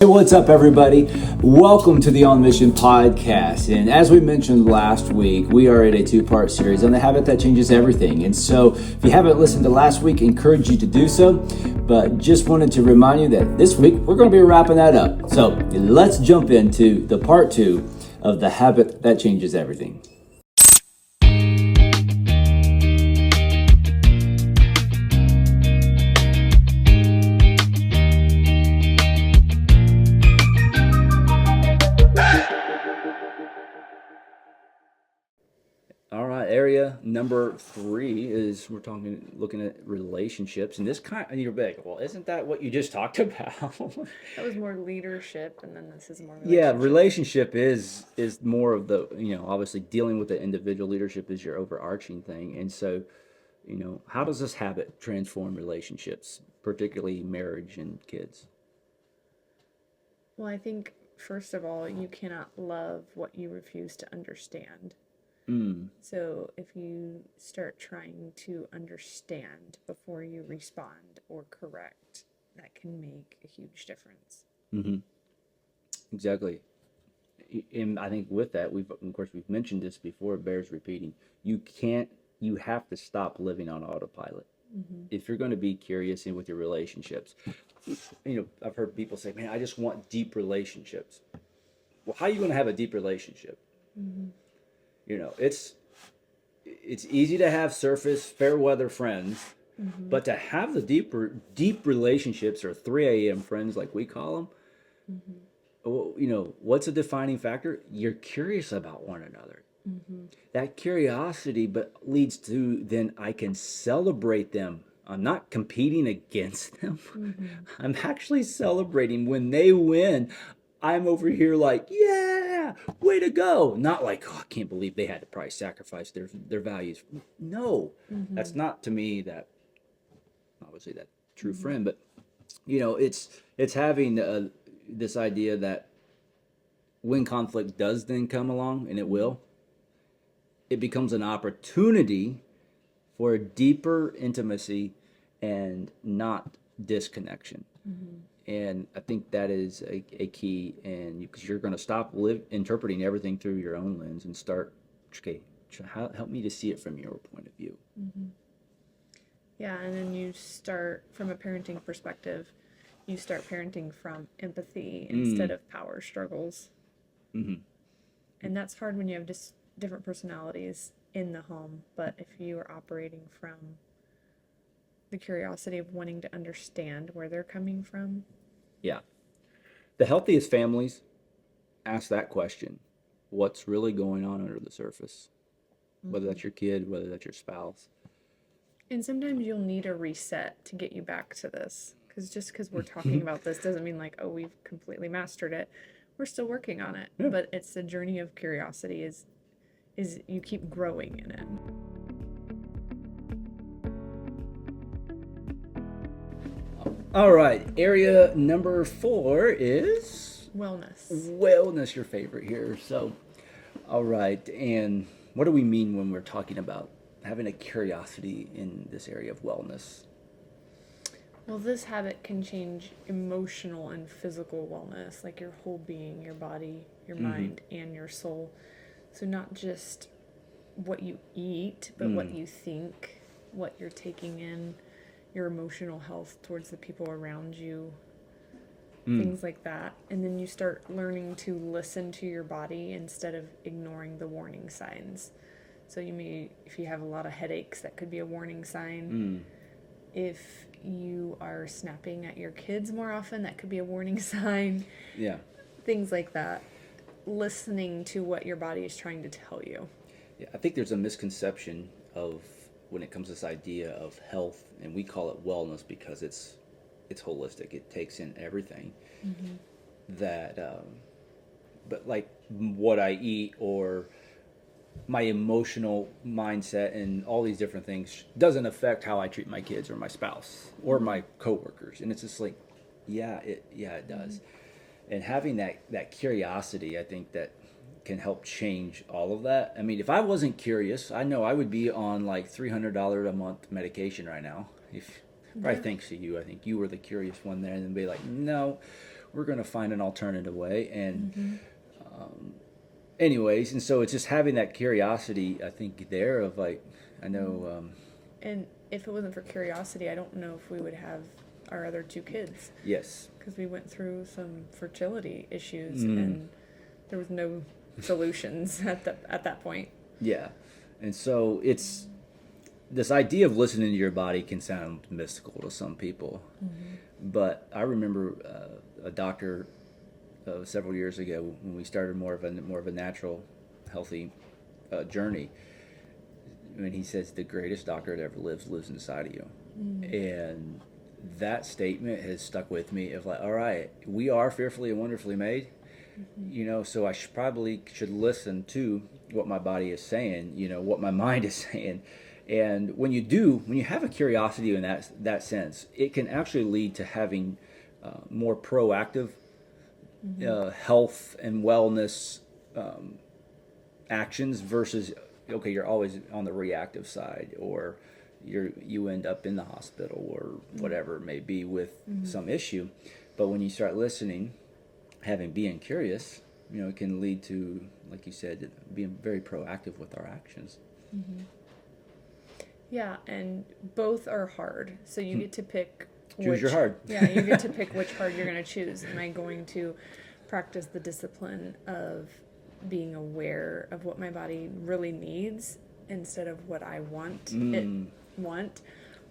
Hey, what's up, everybody? Welcome to the On Mission podcast. And as we mentioned last week, we are in a two-part series on the habit that changes everything. And so if you haven't listened to last week, I encourage you to do so. But just wanted to remind you that this week we're going to be wrapping that up. So let's jump into the part two of the habit that changes everything. All right, area number 3 is looking at relationships, and this kind of, you're like, well, isn't that what you just talked about? That was more leadership, and then this is more Yeah, relationship. relationship is more of the, obviously dealing with the individual. Leadership is your overarching thing. And so, how does this habit transform relationships, particularly marriage and kids? Well, I think, first of all, you cannot love what you refuse to understand. Mm, So if you start trying to understand before you respond or correct, that can make a huge difference. hmm exactly. And I think with that, we've mentioned this before, it bears repeating. You have to stop living on autopilot. If you're going to be curious in with your relationships, I've heard people say, man, I just want deep relationships. Well, how are you going to have a deep relationship? You know, it's easy to have surface fair weather friends, but to have the deep relationships, or 3 a.m. friends like we call them, well, what's a defining factor? You're curious about one another. That curiosity but leads to, then I can celebrate them. I'm not competing against them. I'm actually celebrating when they win. I'm over here like, yeah, way to go. Not like, oh, I can't believe they had to probably sacrifice their values. No, that's not, to me, that obviously that true friend. But it's having this idea that when conflict does then come along, and it will, it becomes an opportunity for a deeper intimacy and not disconnection. And I think that is a key, and because you're going to stop interpreting everything through your own lens and start, okay, help me to see it from your point of view. Yeah, and then you start from a parenting perspective, you start parenting from empathy instead of power struggles. And that's hard when you have just different personalities in the home. But if you are operating from the curiosity of wanting to understand where they're coming from. Yeah. The healthiest families ask that question: what's really going on under the surface? Whether that's your kid, whether that's your spouse. And sometimes you'll need a reset to get you back to this. Because just because we're talking about this doesn't mean like, oh, we've completely mastered it. We're still working on it. Yeah. But it's the journey of curiosity is you keep growing in it. All right, area number 4 is Wellness. your favorite here. So, all right, and what do we mean when we're talking about having a curiosity in this area of wellness? Well, this habit can change emotional and physical wellness, like your whole being, your body, your mind, and your soul. So, not just what you eat, but what you think, what you're taking in, your emotional health towards the people around you, things like that. And then you start learning to listen to your body instead of ignoring the warning signs. So, if you have a lot of headaches, that could be a warning sign. If you are snapping at your kids more often, that could be a warning sign. Yeah. Things like that. Listening to what your body is trying to tell you. Yeah, I think there's a misconception of when it comes to this idea of health, and we call it wellness because it's holistic. It takes in everything. That, but like what I eat or my emotional mindset and all these different things doesn't affect how I treat my kids or my spouse or my coworkers. And it's just like, it does. And having that curiosity, I think that can help change all of that. I mean, if I wasn't curious, I know I would be on like $300 a month medication right now. If Probably thanks to you, I think you were the curious one there, and then be like, no, we're going to find an alternative way. And anyways, and so it's just having that curiosity, I think, there of like, I know, And if it wasn't for curiosity, I don't know if we would have our other two kids, yes, because we went through some fertility issues and there was no solutions at that point. yeah. And so it's this idea of listening to your body can sound mystical to some people, but I remember a doctor several years ago when we started more of a natural, healthy journey. When he says the greatest doctor that ever lives inside of you, and that statement has stuck with me. Of like, all right, we are fearfully and wonderfully made, you know. So I probably should listen to what my body is saying, you know, what my mind is saying. And when you have a curiosity in that sense, it can actually lead to having more proactive health and wellness actions versus, okay, you're always on the reactive side, or you end up in the hospital or whatever it may be with some issue. But when you start listening, being curious, you know, it can lead to, like you said, being very proactive with our actions. Yeah, and both are hard. So you get to pick Choose your hard. Yeah, you get to pick which hard you're going to choose. Am I going to practice the discipline of being aware of what my body really needs instead of what I want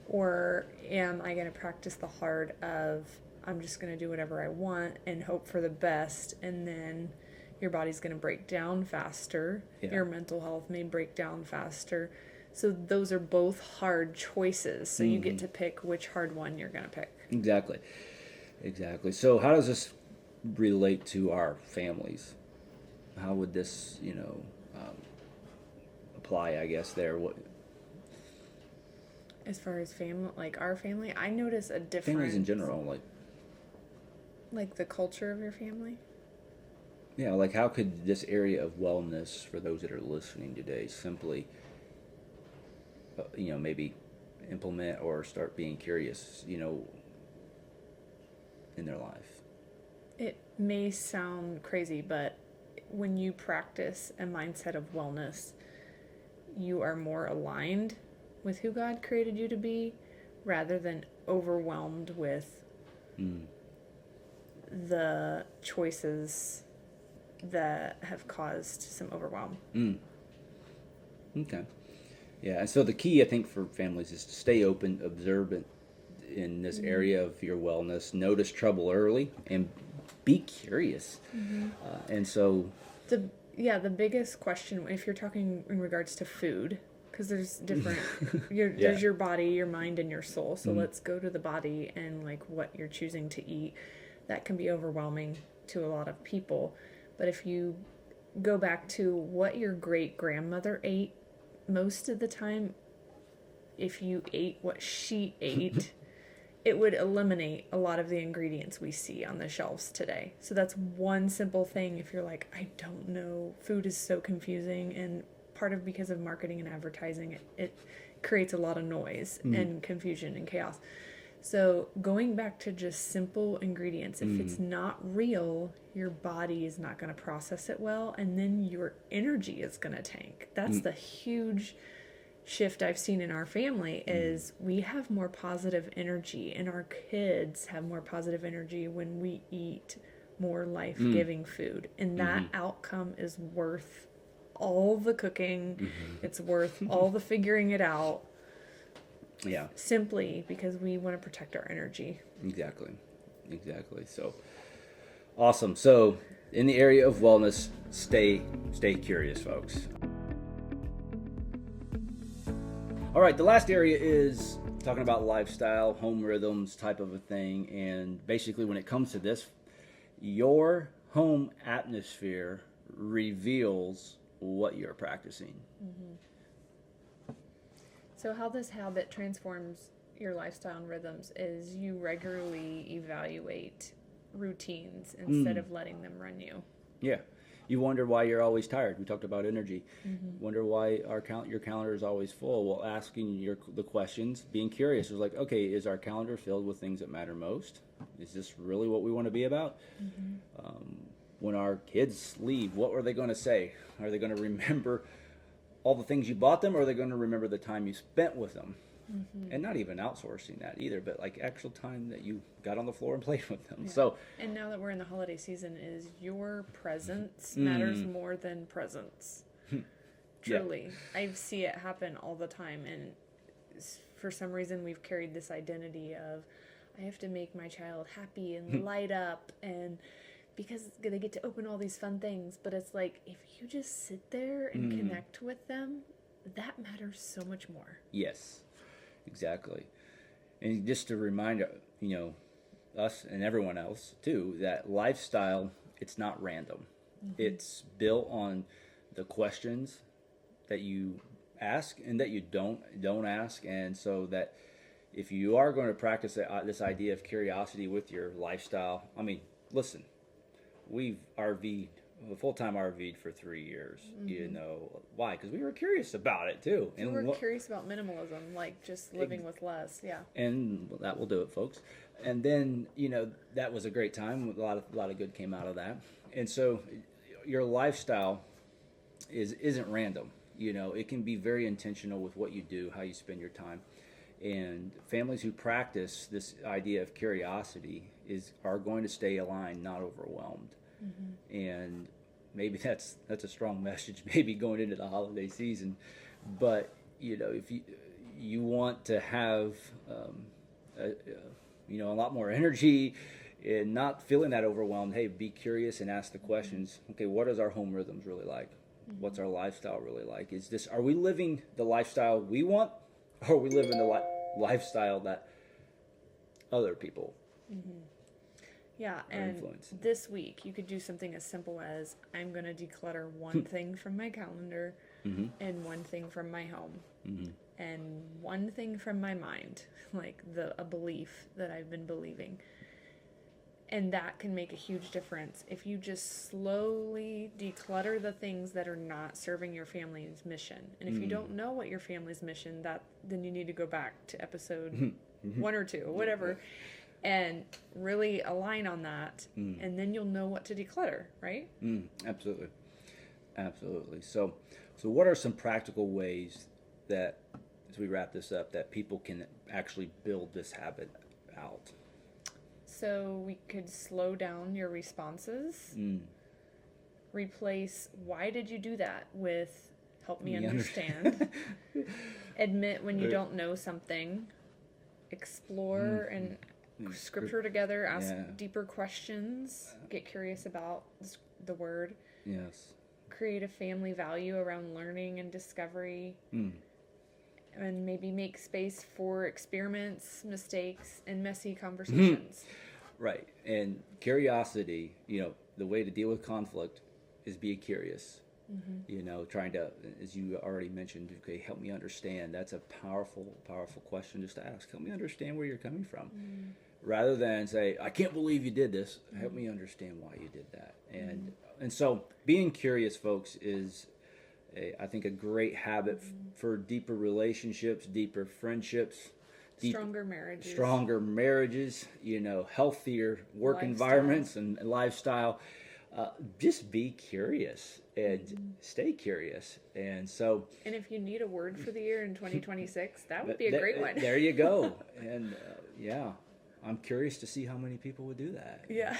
or am I going to practice the hard of I'm just going to do whatever I want and hope for the best, and then your body's going to break down faster. Yeah. Your mental health may break down faster. So those are both hard choices. So you get to pick which hard one you're going to pick. Exactly. So how does this relate to our families? How would this, you know, apply, I guess, there? What As far as family, like our family, I notice a difference. families in general, like the culture of your family? yeah, like how could this area of wellness for those that are listening today simply, you know, maybe implement or start being curious, you know, in their life? It may sound crazy, but when you practice a mindset of wellness, you are more aligned with who God created you to be rather than overwhelmed with the choices that have caused some overwhelm. Okay. Yeah, and so the key, I think, for families is to stay open, observant in this area of your wellness, notice trouble early, and be curious. And so... The biggest question, if you're talking in regards to food, because there's different, Yeah. there's your body, your mind, and your soul. So let's go to the body and like what you're choosing to eat. That can be overwhelming to a lot of people. But if you go back to what your great grandmother ate, most of the time, if you ate what she ate, it would eliminate a lot of the ingredients we see on the shelves today. So that's one simple thing. If you're like, I don't know, food is so confusing, and part of because of marketing and advertising, it creates a lot of noise and confusion and chaos. So going back to just simple ingredients, if it's not real, your body is not going to process it well, and then your energy is going to tank. That's the huge shift I've seen in our family is we have more positive energy, and our kids have more positive energy when we eat more life-giving food. And that outcome is worth all the cooking. It's worth all the figuring it out. Yeah. Simply because we want to protect our energy. Exactly. So awesome. So in the area of wellness, stay curious, folks. All right, the last area is talking about lifestyle, home rhythms type of a thing. And basically when it comes to this, your home atmosphere reveals what you're practicing. So how this habit transforms your lifestyle and rhythms is you regularly evaluate routines instead of letting them run you. Yeah. You wonder why you're always tired. We talked about energy. Wonder why your calendar is always full. Well, asking the questions, being curious is like, okay, is our calendar filled with things that matter most? Is this really what we want to be about? When our kids leave, what are they going to say? Are they going to remember all the things you bought them, or are they going to remember the time you spent with them? And not even outsourcing that either, but like actual time that you got on the floor and played with them. Yeah. So, and now that we're in the holiday season, is your presence matters more than presents. Truly. I see it happen all the time, and for some reason we've carried this identity of I have to make my child happy and light up, and because they get to open all these fun things, but it's like if you just sit there and connect with them, that matters so much more. yes. Exactly. And just to remind, us and everyone else too, that lifestyle, it's not random. It's built on the questions that you ask and that you don't ask. And so that if you are going to practice this idea of curiosity with your lifestyle, I mean, listen, we've full-time RV'd for 3 years. Why? Because we were curious about it too. And we're curious about minimalism, like just living with less. Yeah. And that will do it, folks. And then, that was a great time. A lot of good came out of that. And so your lifestyle isn't random. It can be very intentional with what you do, how you spend your time. And families who practice this idea of curiosity are going to stay aligned, not overwhelmed. And maybe that's a strong message, maybe going into the holiday season. But if you want to have a lot more energy and not feeling that overwhelmed, hey, be curious and ask the questions. Okay, what is our home rhythms really like? What's our lifestyle really like? Are we living the lifestyle we want, or are we living the lifestyle that other people Yeah, and influencing? This week you could do something as simple as I'm going to declutter one thing from my calendar and one thing from my home and one thing from my mind, like a belief that I've been believing. And that can make a huge difference if you just slowly declutter the things that are not serving your family's mission. And if you don't know what your family's mission, then you need to go back to episode 1 or 2, whatever, and really align on that, and then you'll know what to declutter, right? Absolutely. So what are some practical ways that, as we wrap this up, that people can actually build this habit out? So we could slow down your responses. Replace "why did you do that" with "help me understand." Admit when you don't know something. Explore and scripture together. Ask deeper questions. Get curious about the word. Yes. Create a family value around learning and discovery. And maybe make space for experiments, mistakes, and messy conversations. Right. And curiosity, the way to deal with conflict is be curious. Trying to, as you already mentioned, okay, help me understand. That's a powerful, powerful question just to ask. Help me understand where you're coming from. Rather than say, I can't believe you did this. Help me understand why you did that. And so being curious, folks, is I think a great habit for deeper relationships, deeper friendships, stronger marriages, healthier work environments and lifestyle. Just be curious and stay curious. And if you need a word for the year in 2026, that would be a great one. There you go. And I'm curious to see how many people would do that. Yeah.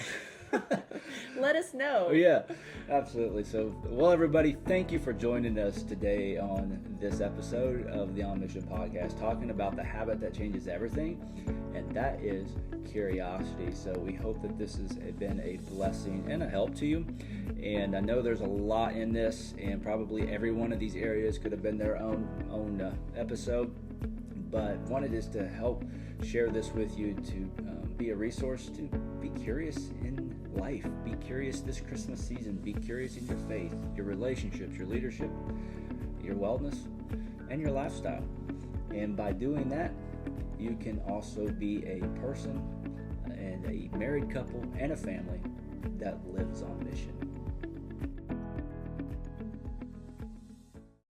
Let us know. Yeah, absolutely. So, well, everybody, thank you for joining us today on this episode of the On Mission Podcast, talking about the habit that changes everything, and that is curiosity. So we hope that this has been a blessing and a help to you. And I know there's a lot in this, and probably every one of these areas could have been their own episode, but wanted just to help share this with you to be a resource to be curious in life. Be curious this Christmas season. Be curious in your faith, your relationships, your leadership, your wellness, and your lifestyle. And by doing that, you can also be a person and a married couple and a family that lives on mission.